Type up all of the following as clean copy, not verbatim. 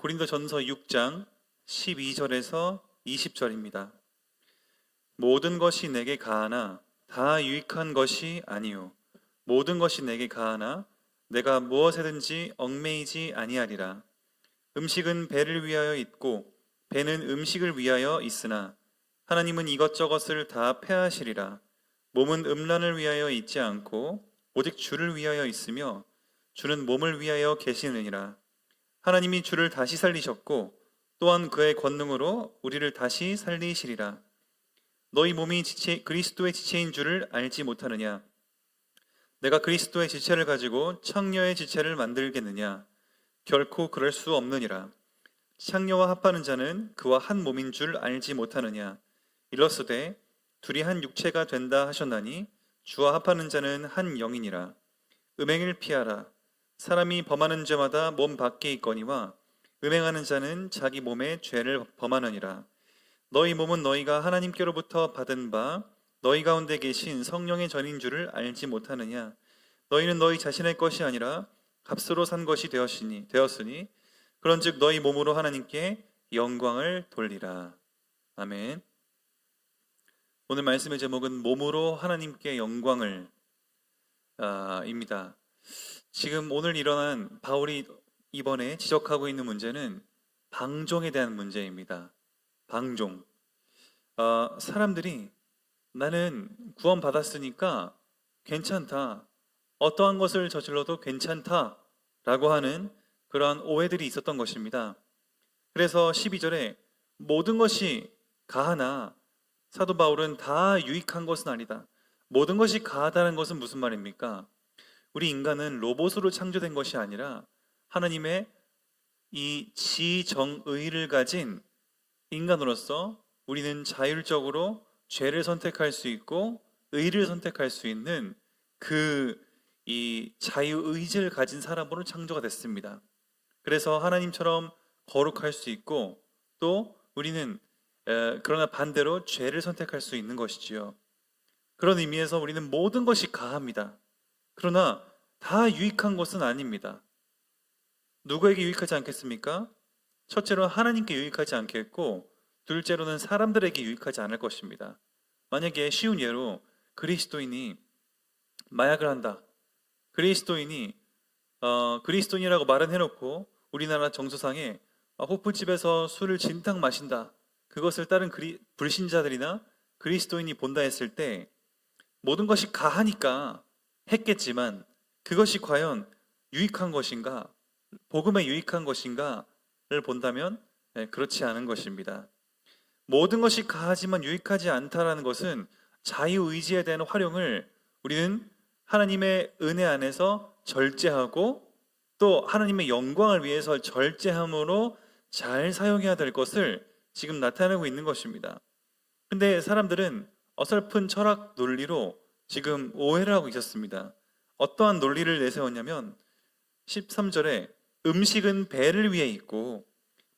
고린도전서 6장 12절에서 20절입니다. 모든 것이 내게 가하나 다 유익한 것이 아니요 모든 것이 내게 가하나 내가 무엇에든지 얽매이지 아니하리라. 음식은 배를 위하여 있고 배는 음식을 위하여 있으나 하나님은 이것저것을 다 패하시리라. 몸은 음란을 위하여 있지 않고 오직 주를 위하여 있으며 주는 몸을 위하여 계시느니라. 하나님이 주를 다시 살리셨고 또한 그의 권능으로 우리를 다시 살리시리라. 너희 몸이 그리스도의 지체인 줄을 알지 못하느냐? 내가 그리스도의 지체를 가지고 창녀의 지체를 만들겠느냐? 결코 그럴 수 없느니라. 창녀와 합하는 자는 그와 한 몸인 줄 알지 못하느냐? 일러스되 둘이 한 육체가 된다 하셨나니 주와 합하는 자는 한 영이니라. 음행을 피하라. 사람이 범하는 죄마다 몸 밖에 있거니와 음행하는 자는 자기 몸에 죄를 범하느니라. 너희 몸은 너희가 하나님께로부터 받은 바 너희 가운데 계신 성령의 전인 줄을 알지 못하느냐? 너희는 너희 자신의 것이 아니라 값으로 산 것이 되었으니 그런즉 너희 몸으로 하나님께 영광을 돌리라. 아멘. 오늘 말씀의 제목은 몸으로 하나님께 영광을 입니다. 지금 오늘 일어난 바울이 이번에 지적하고 있는 문제는 방종에 대한 문제입니다. 방종. 사람들이 나는 구원 받았으니까 괜찮다, 어떠한 것을 저질러도 괜찮다 라고 하는 그러한 오해들이 있었던 것입니다. 그래서 12절에 모든 것이 가하나 사도 바울은 다 유익한 것은 아니다. 모든 것이 가하다는 것은 무슨 말입니까? 우리 인간은 로봇으로 창조된 것이 아니라 하나님의 이 지정의를 가진 인간으로서 우리는 자율적으로 죄를 선택할 수 있고 의를 선택할 수 있는 이 자유의지를 가진 사람으로 창조가 됐습니다. 그래서 하나님처럼 거룩할 수 있고 또 우리는 그러나 반대로 죄를 선택할 수 있는 것이지요. 그런 의미에서 우리는 모든 것이 가합니다. 그러나 다 유익한 것은 아닙니다. 누구에게 유익하지 않겠습니까? 첫째로 하나님께 유익하지 않겠고 둘째로는 사람들에게 유익하지 않을 것입니다. 만약에 쉬운 예로 그리스도인이 마약을 한다. 그리스도인이라고 말은 해놓고 우리나라 정서상에 호프집에서 술을 진탕 마신다. 그것을 다른 불신자들이나 그리스도인이 본다 했을 때 모든 것이 가하니까 했겠지만 그것이 과연 유익한 것인가, 복음에 유익한 것인가를 본다면 그렇지 않은 것입니다. 모든 것이 가하지만 유익하지 않다라는 것은 자유의지에 대한 활용을 우리는 하나님의 은혜 안에서 절제하고 또 하나님의 영광을 위해서 절제함으로 잘 사용해야 될 것을 지금 나타내고 있는 것입니다. 근데 사람들은 어설픈 철학 논리로 지금 오해를 하고 있었습니다. 어떠한 논리를 내세웠냐면 13절에 음식은 배를 위해 있고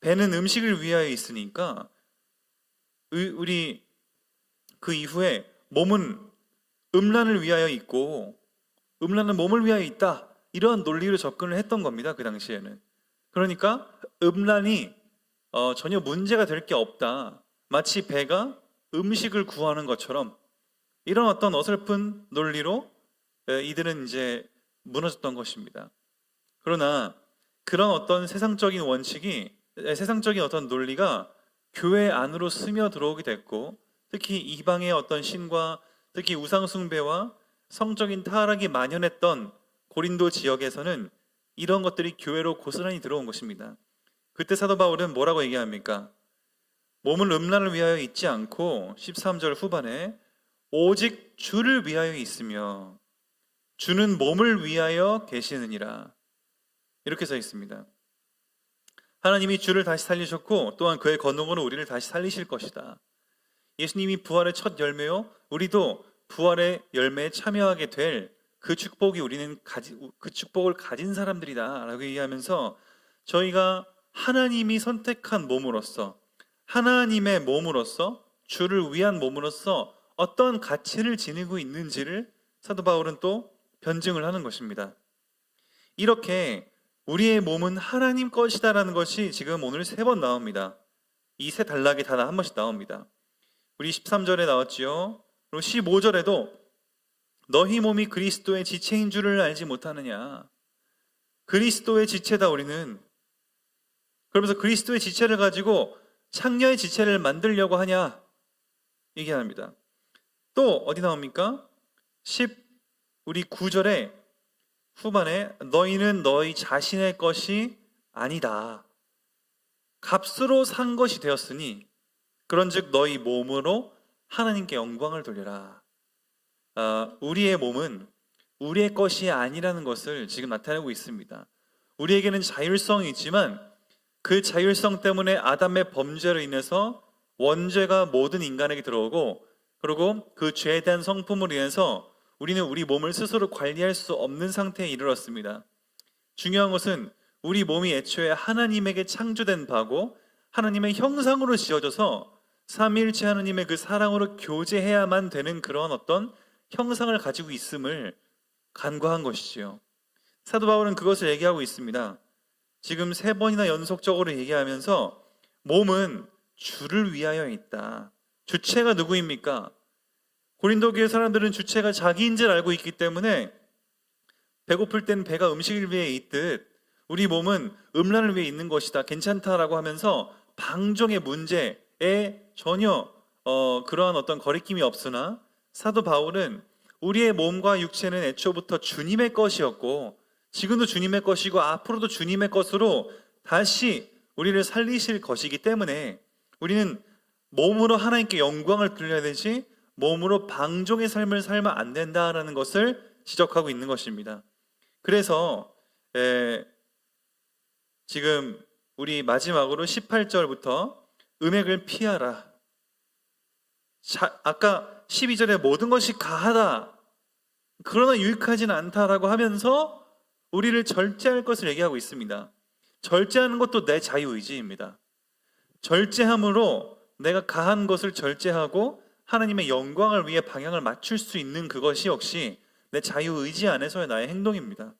배는 음식을 위하여 있으니까 우리 그 이후에 몸은 음란을 위하여 있고 음란은 몸을 위하여 있다, 이러한 논리로 접근을 했던 겁니다. 그 당시에는. 그러니까 음란이 전혀 문제가 될 게 없다, 마치 배가 음식을 구하는 것처럼 이런 어떤 어설픈 논리로 이들은 이제 무너졌던 것입니다. 그러나 그런 어떤 세상적인 어떤 논리가 교회 안으로 스며들어오게 됐고 특히 이방의 어떤 신과 특히 우상숭배와 성적인 타락이 만연했던 고린도 지역에서는 이런 것들이 교회로 고스란히 들어온 것입니다. 그때 사도 바울은 뭐라고 얘기합니까? 몸은 음란을 위하여 있지 않고 13절 후반에 오직 주를 위하여 있으며 주는 몸을 위하여 계시느니라, 이렇게 써 있습니다. 하나님이 주를 다시 살리셨고 또한 그의 권능으로 우리를 다시 살리실 것이다. 예수님이 부활의 첫 열매요, 우리도 부활의 열매에 참여하게 될 그 축복이 그 축복을 가진 사람들이다 라고 얘기하면서 저희가 하나님이 선택한 몸으로서, 하나님의 몸으로서, 주를 위한 몸으로서 어떤 가치를 지니고 있는지를 사도 바울은 또 변증을 하는 것입니다. 이렇게 우리의 몸은 하나님 것이다라는 것이 지금 오늘 3번 나옵니다. 이 세 단락이 다 한 번씩 나옵니다. 우리 13절에 나왔지요. 그리고 15절에도 너희 몸이 그리스도의 지체인 줄을 알지 못하느냐. 그리스도의 지체다 우리는. 그러면서 그리스도의 지체를 가지고 창녀의 지체를 만들려고 하냐 얘기합니다. 또 어디 나옵니까? 우리 9절에 후반에 너희는 너희 자신의 것이 아니다. 값으로 산 것이 되었으니 그런즉 너희 몸으로 하나님께 영광을 돌려라. 우리의 몸은 우리의 것이 아니라는 것을 지금 나타내고 있습니다. 우리에게는 자율성이 있지만 그 자율성 때문에 아담의 범죄로 인해서 원죄가 모든 인간에게 들어오고, 그리고 그 죄에 대한 성품으로 인해서 우리는 우리 몸을 스스로 관리할 수 없는 상태에 이르렀습니다. 중요한 것은 우리 몸이 애초에 하나님에게 창조된 바고 하나님의 형상으로 지어져서 삼위일체 하나님의 그 사랑으로 교제해야만 되는 그런 어떤 형상을 가지고 있음을 간과한 것이지요. 사도 바울은 그것을 얘기하고 있습니다. 지금 3번이나 연속적으로 얘기하면서 몸은 주를 위하여 있다. 주체가 누구입니까? 고린도 교회 사람들은 주체가 자기인 줄 알고 있기 때문에 배고플 땐 배가 음식을 위해 있듯 우리 몸은 음란을 위해 있는 것이다, 괜찮다라고 하면서 방종의 문제에 전혀 그러한 어떤 거리낌이 없으나, 사도 바울은 우리의 몸과 육체는 애초부터 주님의 것이었고 지금도 주님의 것이고 앞으로도 주님의 것으로 다시 우리를 살리실 것이기 때문에 우리는 몸으로 하나님께 영광을 돌려야 되지 몸으로 방종의 삶을 살면 안 된다라는 것을 지적하고 있는 것입니다. 그래서 지금 우리 마지막으로 18절부터 음행을 피하라. 아까 12절에 모든 것이 가하다, 그러나 유익하지는 않다라고 하면서 우리를 절제할 것을 얘기하고 있습니다. 절제하는 것도 내 자유의지입니다. 절제함으로 내가 가한 것을 절제하고 하나님의 영광을 위해 방향을 맞출 수 있는 그것이 역시 내 자유의지 안에서의 나의 행동입니다.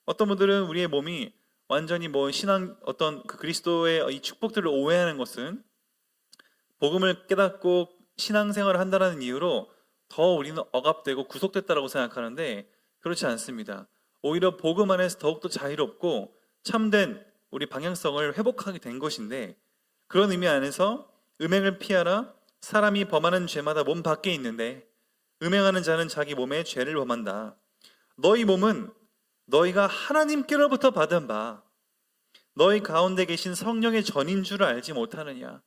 어떤 분들은 우리의 몸이 완전히 신앙 어떤 그 그리스도의 이 축복들을 오해하는 것은 복음을 깨닫고 신앙생활을 한다는 이유로 더 우리는 억압되고 구속됐다라고 생각하는데 그렇지 않습니다. 오히려 복음 안에서 더욱더 자유롭고 참된 우리 방향성을 회복하게 된 것인데, 그런 의미 안에서 음행을 피하라. 사람이 범하는 죄마다 몸 밖에 있는데 음행하는 자는 자기 몸에 죄를 범한다. 너희 몸은 너희가 하나님께로부터 받은 바 너희 가운데 계신 성령의 전인 줄을 알지 못하느냐.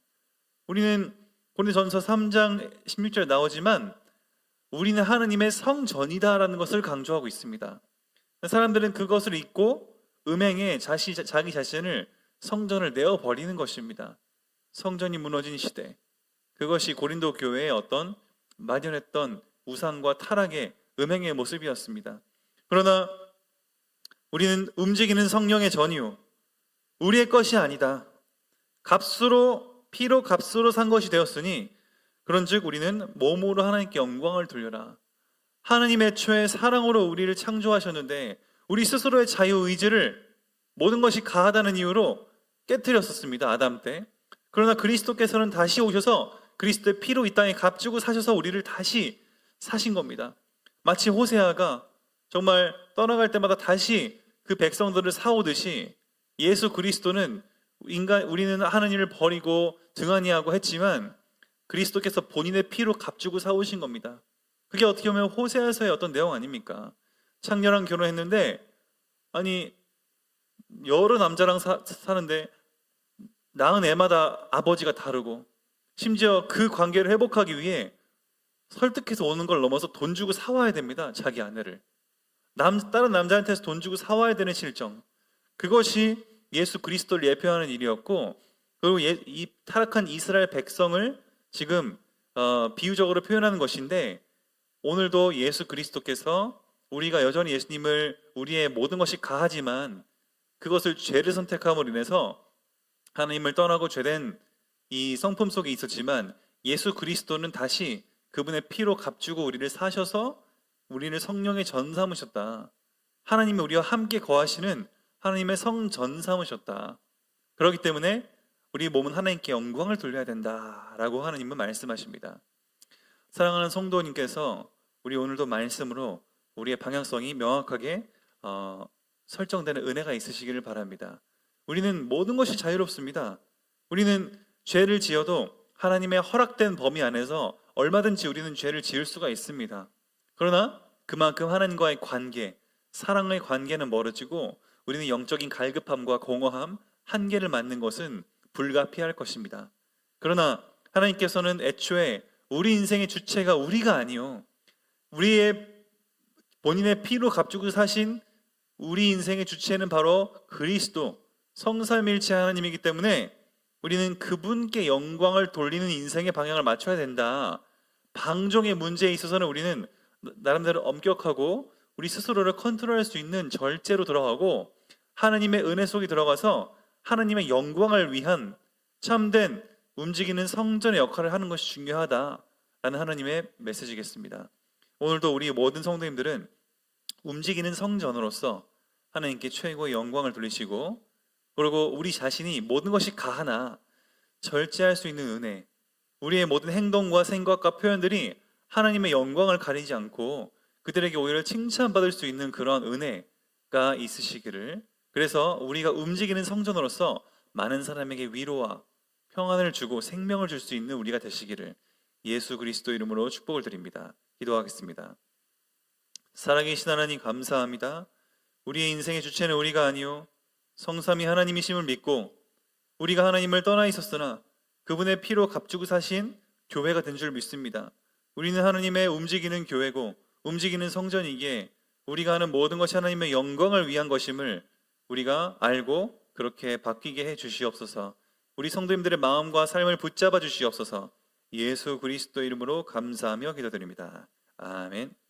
우리는 고린도전서 3장 16절에 나오지만 우리는 하나님의 성전이다라는 것을 강조하고 있습니다. 사람들은 그것을 잊고 음행에 자기 자신을 성전을 내어버리는 것입니다. 성전이 무너진 시대, 그것이 고린도 교회의 어떤 만연했던 우상과 타락의 음행의 모습이었습니다. 그러나 우리는 움직이는 성령의 전유, 우리의 것이 아니다. 피로 값으로 산 것이 되었으니 그런즉 우리는 몸으로 하나님께 영광을 돌려라. 하나님의 애초에 사랑으로 우리를 창조하셨는데 우리 스스로의 자유의지를 모든 것이 가하다는 이유로 깨트렸었습니다, 아담 때. 그러나 그리스도께서는 다시 오셔서 그리스도의 피로 이 땅에 값주고 사셔서 우리를 다시 사신 겁니다. 마치 호세아가 정말 떠나갈 때마다 다시 그 백성들을 사오듯이 예수 그리스도는 우리는 하나님을 버리고 등한히하고 했지만 그리스도께서 본인의 피로 값주고 사오신 겁니다. 그게 어떻게 보면 호세아서의 어떤 내용 아닙니까? 창녀랑 결혼했는데 여러 남자랑 사는데 낳은 애마다 아버지가 다르고, 심지어 그 관계를 회복하기 위해 설득해서 오는 걸 넘어서 돈 주고 사와야 됩니다. 자기 아내를 다른 남자한테서 돈 주고 사와야 되는 실정, 그것이 예수 그리스도를 예표하는 일이었고, 그리고 이 타락한 이스라엘 백성을 지금 비유적으로 표현하는 것인데, 오늘도 예수 그리스도께서 우리가 여전히 예수님을 우리의 모든 것이 가하지만 그것을 죄를 선택함으로 인해서 하나님을 떠나고 죄된 이 성품 속에 있었지만 예수 그리스도는 다시 그분의 피로 값주고 우리를 사셔서 우리를 성령의 전 삼으셨다. 하나님이 우리와 함께 거하시는 하나님의 성전 삼으셨다. 그렇기 때문에 우리 몸은 하나님께 영광을 돌려야 된다라고 하나님은 말씀하십니다. 사랑하는 성도님께서 우리 오늘도 말씀으로 우리의 방향성이 명확하게 설정되는 은혜가 있으시기를 바랍니다. 우리는 모든 것이 자유롭습니다. 우리는 죄를 지어도 하나님의 허락된 범위 안에서 얼마든지 우리는 죄를 지을 수가 있습니다. 그러나 그만큼 하나님과의 관계, 사랑의 관계는 멀어지고 우리는 영적인 갈급함과 공허함, 한계를 맞는 것은 불가피할 것입니다. 그러나 하나님께서는 애초에 우리 인생의 주체가 우리가 아니요, 우리의 본인의 피로 값주고 사신 우리 인생의 주체는 바로 그리스도, 성삼일체 하나님이기 때문에 우리는 그분께 영광을 돌리는 인생의 방향을 맞춰야 된다. 방종의 문제에 있어서는 우리는 나름대로 엄격하고 우리 스스로를 컨트롤할 수 있는 절제로 들어가고 하나님의 은혜 속에 들어가서 하나님의 영광을 위한 참된 움직이는 성전의 역할을 하는 것이 중요하다라는 하나님의 메시지겠습니다. 오늘도 우리 모든 성도님들은 움직이는 성전으로서 하나님께 최고의 영광을 돌리시고, 그리고 우리 자신이 모든 것이 가하나 절제할 수 있는 은혜, 우리의 모든 행동과 생각과 표현들이 하나님의 영광을 가리지 않고 그들에게 오히려 칭찬받을 수 있는 그런 은혜가 있으시기를, 그래서 우리가 움직이는 성전으로서 많은 사람에게 위로와 평안을 주고 생명을 줄 수 있는 우리가 되시기를 예수 그리스도 이름으로 축복을 드립니다. 기도하겠습니다. 살아계신 하나님 감사합니다. 우리의 인생의 주체는 우리가 아니요 성삼위 하나님이심을 믿고 우리가 하나님을 떠나 있었으나 그분의 피로 값주고 사신 교회가 된 줄 믿습니다. 우리는 하나님의 움직이는 교회고 움직이는 성전이기에 우리가 하는 모든 것이 하나님의 영광을 위한 것임을 우리가 알고 그렇게 바뀌게 해 주시옵소서. 우리 성도님들의 마음과 삶을 붙잡아 주시옵소서. 예수 그리스도 이름으로 감사하며 기도드립니다. 아멘.